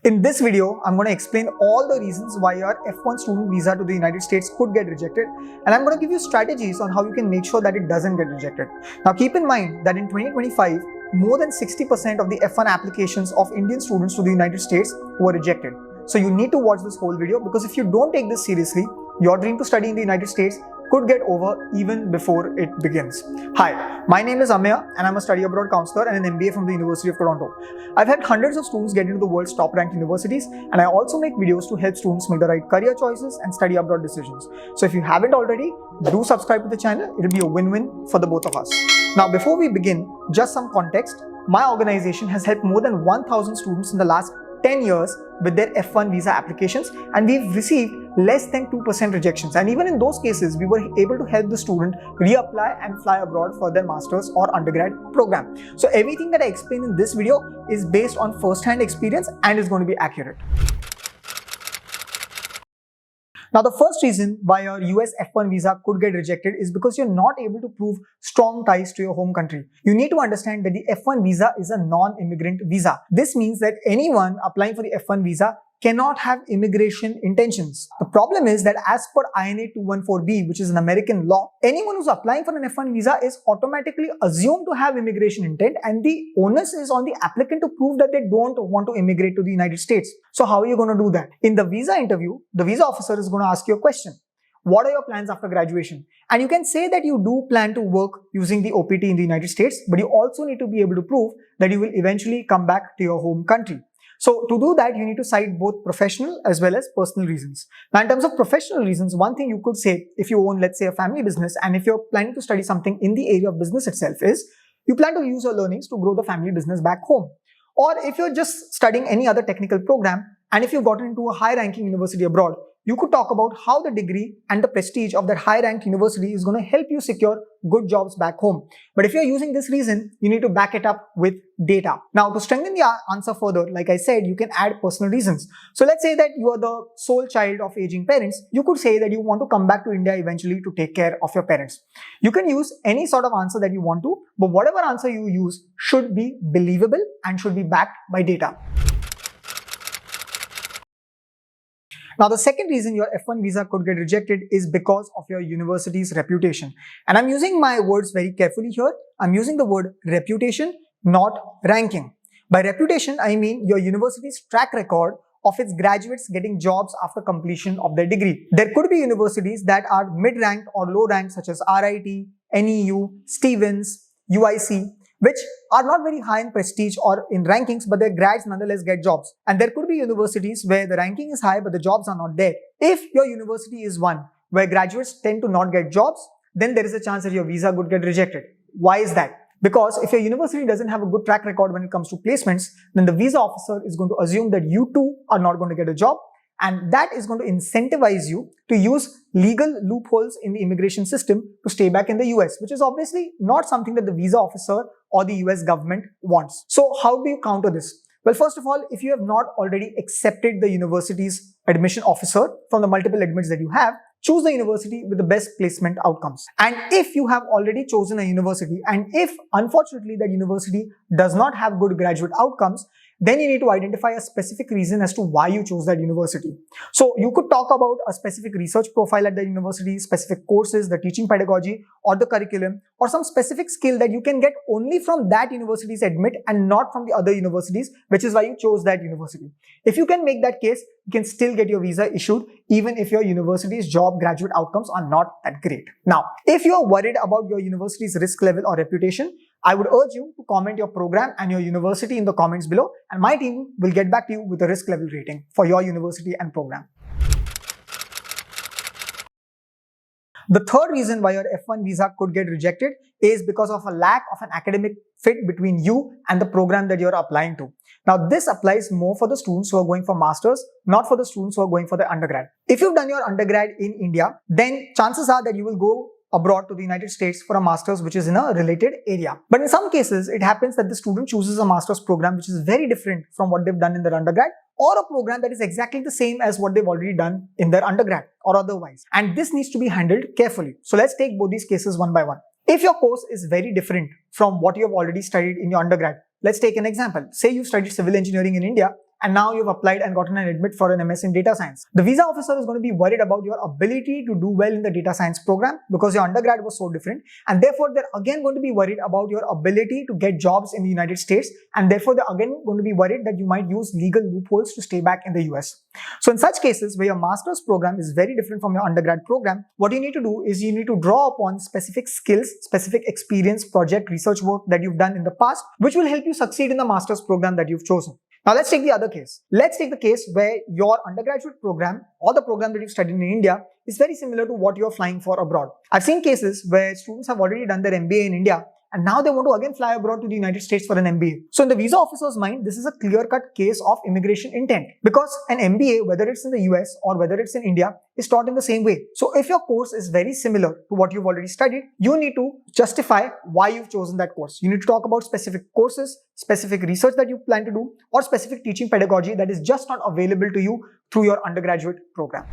In this video, I'm going to explain all the reasons why your F1 student visa to the United States could get rejected, and I'm going to give you strategies on how you can make sure that it doesn't get rejected. Now keep in mind that in 2025, more than 60% of the F1 applications of Indian students to the United States were rejected. So you need to watch this whole video, because if you don't take this seriously, your dream to study in the United States could get over even before it begins. Hi, my name is Amya and I'm a study abroad counselor and an MBA from the University of Toronto. I've had hundreds of students get into the world's top ranked universities, and I also make videos to help students make the right career choices and study abroad decisions. So if you haven't already, do subscribe to the channel. It'll be a win-win for the both of us. Now before we begin, just some context. My organization has helped more than 1,000 students in the last 10 years with their F1 visa applications, and we've received less than 2% rejections, and even in those cases we were able to help the student reapply and fly abroad for their master's or undergrad program. So everything that I explain in this video is based on first-hand experience and is going to be accurate. Now, the first reason why your US F1 visa could get rejected is because you're not able to prove strong ties to your home country. You need to understand that the F1 visa is a non-immigrant visa. This means that anyone applying for the F1 visa cannot have immigration intentions. The problem is that as per INA 214B, which is an American law, anyone who's applying for an F1 visa is automatically assumed to have immigration intent, and the onus is on the applicant to prove that they don't want to immigrate to the United States. So how are you going to do that? In the visa interview, the visa officer is going to ask you a question. What are your plans after graduation? And you can say that you do plan to work using the OPT in the United States, but you also need to be able to prove that you will eventually come back to your home country. So to do that, you need to cite both professional as well as personal reasons. Now, in terms of professional reasons, one thing you could say if you own, let's say, a family business, and if you're planning to study something in the area of business itself, is you plan to use your learnings to grow the family business back home. Or if you're just studying any other technical program, and if you've gotten into a high-ranking university abroad, you could talk about how the degree and the prestige of that high-ranked university is going to help you secure good jobs back home. But if you're using this reason, you need to back it up with data. Now, to strengthen the answer further, like I said, you can add personal reasons. So let's say that you are the sole child of aging parents. You could say that you want to come back to India eventually to take care of your parents. You can use any sort of answer that you want to, but whatever answer you use should be believable and should be backed by data. Now, the second reason your F1 visa could get rejected is because of your university's reputation. And I'm using my words very carefully here. I'm using the word reputation, not ranking. By reputation, I mean your university's track record of its graduates getting jobs after completion of their degree. There could be universities that are mid-ranked or low-ranked, such as RIT, NEU, Stevens, UIC, which are not very high in prestige or in rankings, but their grads nonetheless get jobs. And there could be universities where the ranking is high, but the jobs are not there. If your university is one where graduates tend to not get jobs, then there is a chance that your visa could get rejected. Why is that? Because if your university doesn't have a good track record when it comes to placements, then the visa officer is going to assume that you too are not going to get a job, and that is going to incentivize you to use legal loopholes in the immigration system to stay back in the US, which is obviously not something that the visa officer or the US government wants. So how do you counter this? Well, first of all, if you have not already accepted the university's admission officer from the multiple admits that you have, choose the university with the best placement outcomes. And if you have already chosen a university, and if unfortunately that university does not have good graduate outcomes, then you need to identify a specific reason as to why you chose that university. So you could talk about a specific research profile at the university, specific courses, the teaching pedagogy or the curriculum, or some specific skill that you can get only from that university's admit and not from the other universities, which is why you chose that university. If you can make that case, you can still get your visa issued even if your university's job graduate outcomes are not that great. Now, if you are worried about your university's risk level or reputation, I would urge you to comment your program and your university in the comments below, and my team will get back to you with a risk level rating for your university and program. The third reason why your F1 visa could get rejected is because of a lack of an academic fit between you and the program that you're applying to. Now, this applies more for the students who are going for masters, not for the students who are going for the undergrad. If you've done your undergrad in India, then chances are that you will go abroad to the United States for a master's which is in a related area. But in some cases, it happens that the student chooses a master's program which is very different from what they've done in their undergrad, or a program that is exactly the same as what they've already done in their undergrad or otherwise. And this needs to be handled carefully. So let's take both these cases one by one. If your course is very different from what you have already studied in your undergrad, let's take an example. Say you studied civil engineering in India and now you've applied and gotten an admit for an MS in data science. The visa officer is going to be worried about your ability to do well in the data science program because your undergrad was so different, and therefore they're again going to be worried about your ability to get jobs in the United States, and therefore they're again going to be worried that you might use legal loopholes to stay back in the US. So in such cases where your master's program is very different from your undergrad program, what you need to do is you need to draw upon specific skills, specific experience, project, research work that you've done in the past, which will help you succeed in the master's program that you've chosen. Now let's take the other case. Let's take the case where your undergraduate program or the program that you've studied in India is very similar to what you're flying for abroad. I've seen cases where students have already done their MBA in India and now they want to again fly abroad to the United States for an MBA. So in the visa officer's mind, this is a clear-cut case of immigration intent because an MBA, whether it's in the US or whether it's in India, is taught in the same way. So if your course is very similar to what you've already studied, you need to justify why you've chosen that course. You need to talk about specific courses, specific research that you plan to do, or specific teaching pedagogy that is just not available to you through your undergraduate program.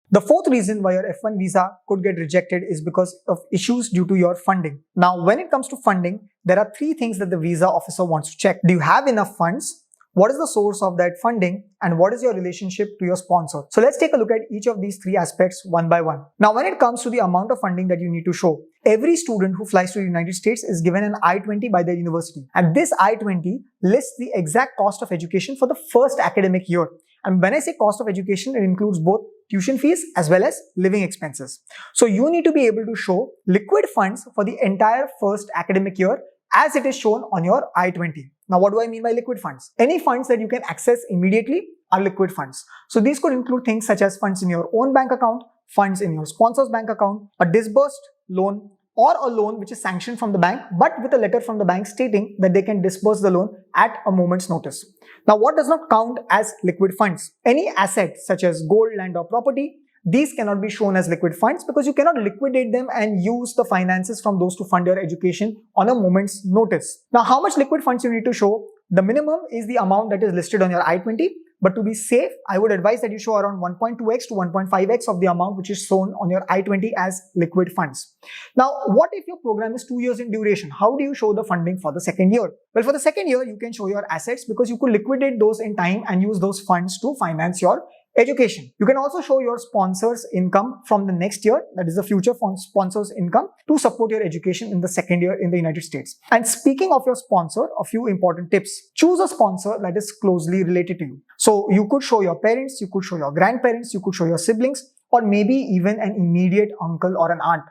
The fourth reason why your F1 visa could get rejected is because of issues due to your funding. Now, when it comes to funding, there are three things that the visa officer wants to check. Do you have enough funds? What is the source of that funding? And what is your relationship to your sponsor? So let's take a look at each of these three aspects one by one. Now, when it comes to the amount of funding that you need to show, every student who flies to the United States is given an I-20 by their university. And this I-20 lists the exact cost of education for the first academic year. And when I say cost of education, it includes both tuition fees as well as living expenses. So you need to be able to show liquid funds for the entire first academic year as it is shown on your I-20. Now, what do I mean by liquid funds? Any funds that you can access immediately are liquid funds. So these could include things such as funds in your own bank account, funds in your sponsor's bank account, a disbursed loan, or a loan which is sanctioned from the bank but with a letter from the bank stating that they can disburse the loan at a moment's notice. Now, what does not count as liquid funds? Any assets such as gold, land or property, these cannot be shown as liquid funds because you cannot liquidate them and use the finances from those to fund your education on a moment's notice. Now, how much liquid funds you need to show? The minimum is the amount that is listed on your I-20. But to be safe, I would advise that you show around 1.2x to 1.5x of the amount which is shown on your I-20 as liquid funds. Now, what if your program is 2 years in duration? How do you show the funding for the second year? Well, for the second year, you can show your assets because you could liquidate those in time and use those funds to finance your education. You can also show your sponsor's income from the next year, that is the future sponsor's income, to support your education in the second year in the United States. And speaking of your sponsor, a few important tips. Choose a sponsor that is closely related to you. So you could show your parents, you could show your grandparents, you could show your siblings, or maybe even an immediate uncle or an aunt.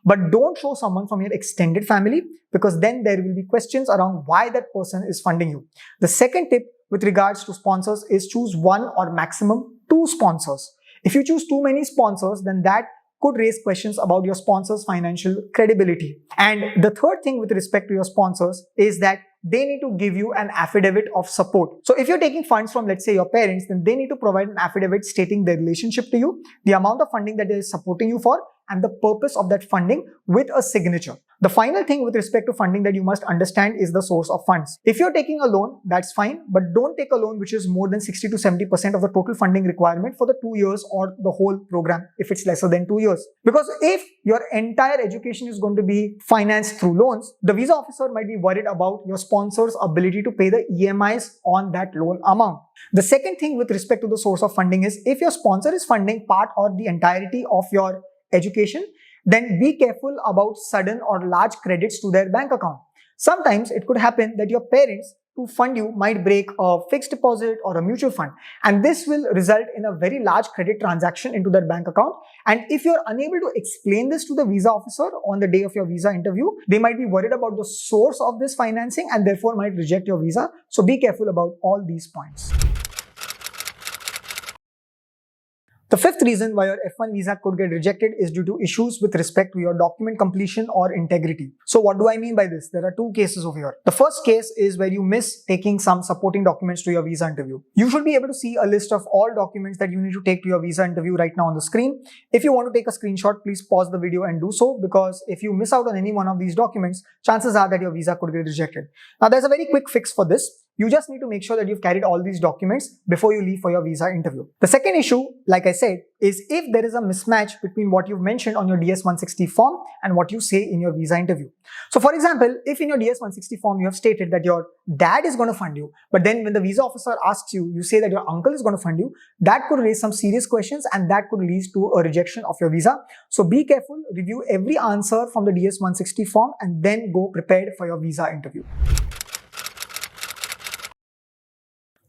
But don't show someone from your extended family because then there will be questions around why that person is funding you. The second tip with regards to sponsors is choose one or maximum 2 sponsors. If you choose too many sponsors, then that could raise questions about your sponsor's financial credibility. And the third thing with respect to your sponsors is that they need to give you an affidavit of support. So if you're taking funds from, let's say, your parents, then they need to provide an affidavit stating their relationship to you, the amount of funding that they're supporting you for, and the purpose of that funding with a signature. The final thing with respect to funding that you must understand is the source of funds. If you're taking a loan, that's fine, but don't take a loan which is more than 60 to 70% of the total funding requirement for the 2 years or the whole program if it's lesser than 2 years. Because if your entire education is going to be financed through loans, the visa officer might be worried about your sponsor's ability to pay the EMIs on that loan amount. The second thing with respect to the source of funding is if your sponsor is funding part or the entirety of your education, then be careful about sudden or large credits to their bank account. Sometimes it could happen that your parents to fund you might break a fixed deposit or a mutual fund, and this will result in a very large credit transaction into their bank account. And if you're unable to explain this to the visa officer on the day of your visa interview, they might be worried about the source of this financing and therefore might reject your visa. So be careful about all these points. The fifth reason why your F1 visa could get rejected is due to issues with respect to your document completion or integrity. So what do I mean by this? There are 2 cases over here. The first case is where you miss taking some supporting documents to your visa interview. You should be able to see a list of all documents that you need to take to your visa interview right now on the screen. If you want to take a screenshot, please pause the video and do so, because if you miss out on any one of these documents, chances are that your visa could get rejected. Now, there's a very quick fix for this. You just need to make sure that you've carried all these documents before you leave for your visa interview. The second issue, like I said, is if there is a mismatch between what you've mentioned on your DS-160 form and what you say in your visa interview. So for example, if in your DS-160 form you have stated that your dad is going to fund you, but then when the visa officer asks you, you say that your uncle is going to fund you, that could raise some serious questions and that could lead to a rejection of your visa. So be careful, review every answer from the DS-160 form and then go prepared for your visa interview.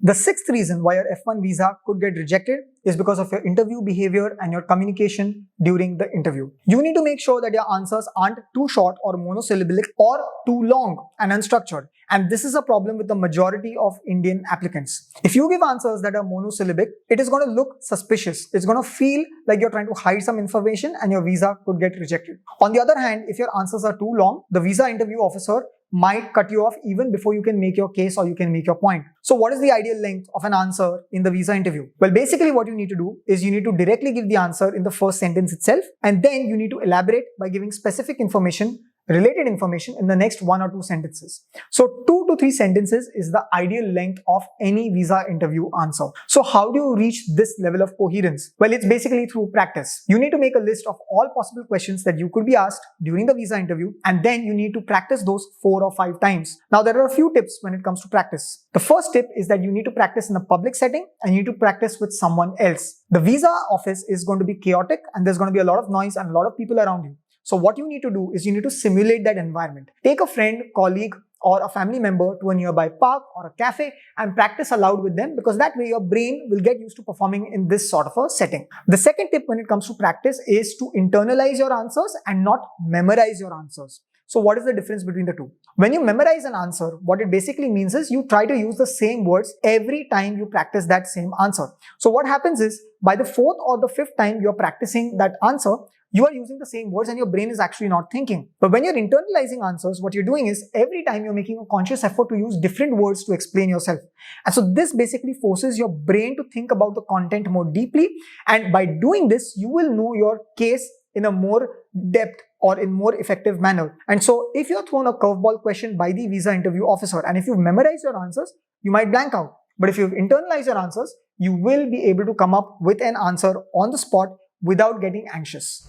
The sixth reason why your F1 visa could get rejected is because of your interview behavior and your communication during the interview. You need to make sure that your answers aren't too short or monosyllabic or too long and unstructured. And this is a problem with the majority of Indian applicants. If you give answers that are monosyllabic, it is going to look suspicious. It's going to feel like you're trying to hide some information and your visa could get rejected. On the other hand, if your answers are too long, the visa interview officer might cut you off even before you can make your case or you can make your point. So what is the ideal length of an answer in the visa interview? Well, basically what you need to do is you need to directly give the answer in the first sentence itself, and then you need to elaborate by giving specific information, related information in the next 1 or 2 sentences. So 2 to 3 sentences is the ideal length of any visa interview answer. So how do you reach this level of coherence? Well, it's basically through practice. You need to make a list of all possible questions that you could be asked during the visa interview, and then you need to practice those 4 or 5 times. Now, there are a few tips when it comes to practice. The first tip is that you need to practice in a public setting and you need to practice with someone else. The visa office is going to be chaotic and there's going to be a lot of noise and a lot of people around you. So what you need to do is you need to simulate that environment. Take a friend, colleague, or a family member to a nearby park or a cafe and practice aloud with them, because that way your brain will get used to performing in this sort of a setting. The second tip when it comes to practice is to internalize your answers and not memorize your answers. So what is the difference between the two? When you memorize an answer, what it basically means is you try to use the same words every time you practice that same answer. So what happens is by the 4th or the 5th time you're practicing that answer, you are using the same words and your brain is actually not thinking. But when you're internalizing answers, what you're doing is every time you're making a conscious effort to use different words to explain yourself. And so this basically forces your brain to think about the content more deeply. And by doing this, you will know your case in a more depth or in more effective manner. And so if you're thrown a curveball question by the visa interview officer and if you've memorized your answers, you might blank out. But if you've internalized your answers, you will be able to come up with an answer on the spot without getting anxious.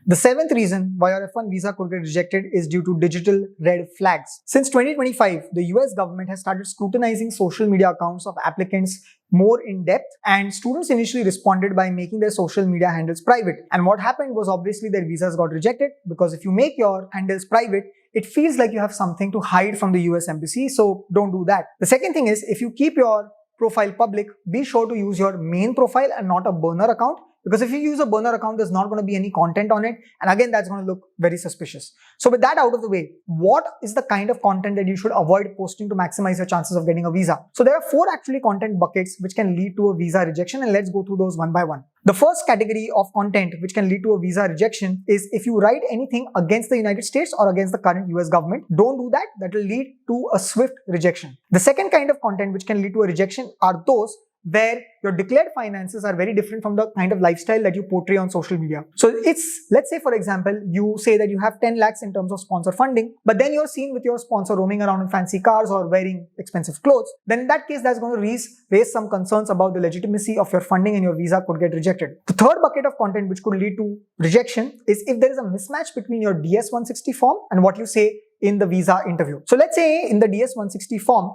The 7th reason why your F1 visa could get rejected is due to digital red flags. Since 2025, the US government has started scrutinizing social media accounts of applicants more in depth, and students initially responded by making their social media handles private. And what happened was obviously their visas got rejected, because if you make your handles private, it feels like you have something to hide from the US embassy, so don't do that. The second thing is, if you keep your profile public, be sure to use your main profile and not a burner account, because if you use a burner account, there's not going to be any content on it, and again that's going to look very suspicious. So with that out of the way, what is the kind of content that you should avoid posting to maximize your chances of getting a visa? So there are 4 actually content buckets which can lead to a visa rejection, and let's go through those one by one. The first category of content which can lead to a visa rejection is if you write anything against the United States or against the current US government. Don't do that. That will lead to a swift rejection. The second kind of content which can lead to a rejection are those where your declared finances are very different from the kind of lifestyle that you portray on social media. So let's say for example, you say that you have 10 lakhs in terms of sponsor funding, but then you're seen with your sponsor roaming around in fancy cars or wearing expensive clothes. Then in that case, that's going to raise some concerns about the legitimacy of your funding and your visa could get rejected. The third bucket of content which could lead to rejection is if there is a mismatch between your DS-160 form and what you say in the visa interview. So let's say in the DS-160 form,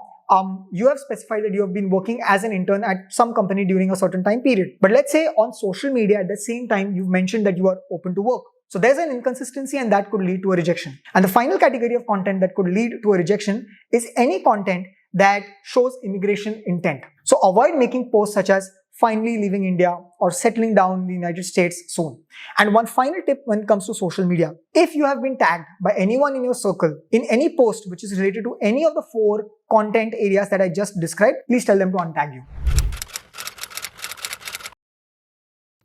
you have specified that you have been working as an intern at some company during a certain time period. But let's say on social media at the same time, you've mentioned that you are open to work. So there's an inconsistency and that could lead to a rejection. And the final category of content that could lead to a rejection is any content that shows immigration intent. So avoid making posts such as finally leaving India or settling down in the United States soon. And one final tip when it comes to social media: if you have been tagged by anyone in your circle in any post which is related to any of the 4 content areas that I just described, please tell them to untag you.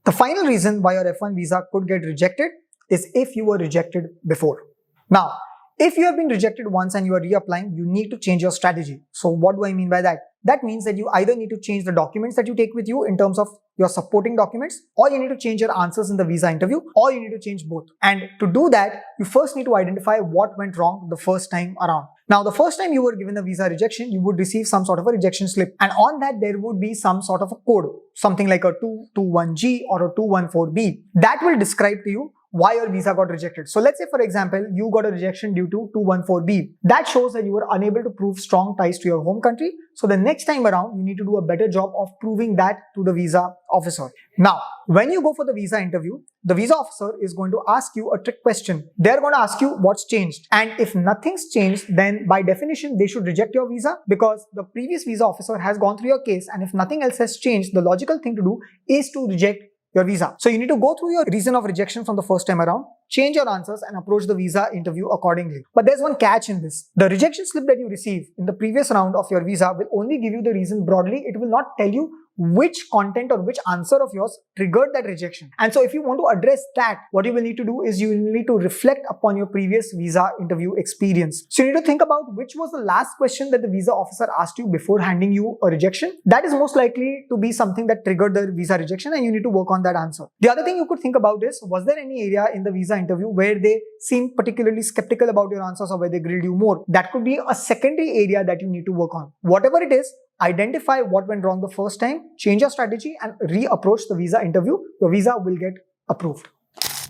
The final reason why your F1 visa could get rejected is if you were rejected before. Now, If you have been rejected once and you are reapplying, you need to change your strategy. So what do I mean by that? That means that you either need to change the documents that you take with you in terms of your supporting documents, or you need to change your answers in the visa interview, or you need to change both. And to do that, you first need to identify what went wrong the first time around. Now, the first time you were given a visa rejection, you would receive some sort of a rejection slip. And on that, there would be some sort of a code, something like a 221G or a 214B. That will describe to you why your visa got rejected. So let's say, for example, you got a rejection due to 214B. That shows that you were unable to prove strong ties to your home country. So the next time around, you need to do a better job of proving that to the visa officer. Now, when you go for the visa interview, the visa officer is going to ask you a trick question. They're going to ask you what's changed. And if nothing's changed, then by definition, they should reject your visa, because the previous visa officer has gone through your case. And if nothing else has changed, the logical thing to do is to reject your visa. So you need to go through your reason of rejection from the first time around, change your answers, and approach the visa interview accordingly. But there's one catch in this. The rejection slip that you receive in the previous round of your visa will only give you the reason broadly. It will not tell you which content or which answer of yours triggered that rejection. And so if you want to address that, what you will need to do is you will need to reflect upon your previous visa interview experience. So you need to think about which was the last question that the visa officer asked you before handing you a rejection. That is most likely to be something that triggered the visa rejection, and you need to work on that answer. The other thing you could think about is, was there any area in the visa interview where they seemed particularly skeptical about your answers, or where they grilled you more? That could be a secondary area that you need to work on. Whatever it is, identify what went wrong the first time, change your strategy, and re-approach the visa interview. Your visa will get approved.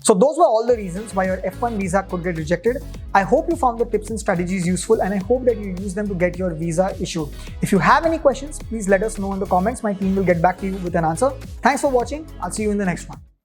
So those were all the reasons why your F1 visa could get rejected. I hope you found the tips and strategies useful, and I hope that you use them to get your visa issued. If you have any questions, please let us know in the comments. My team will get back to you with an answer. Thanks for watching. I'll see you in the next one.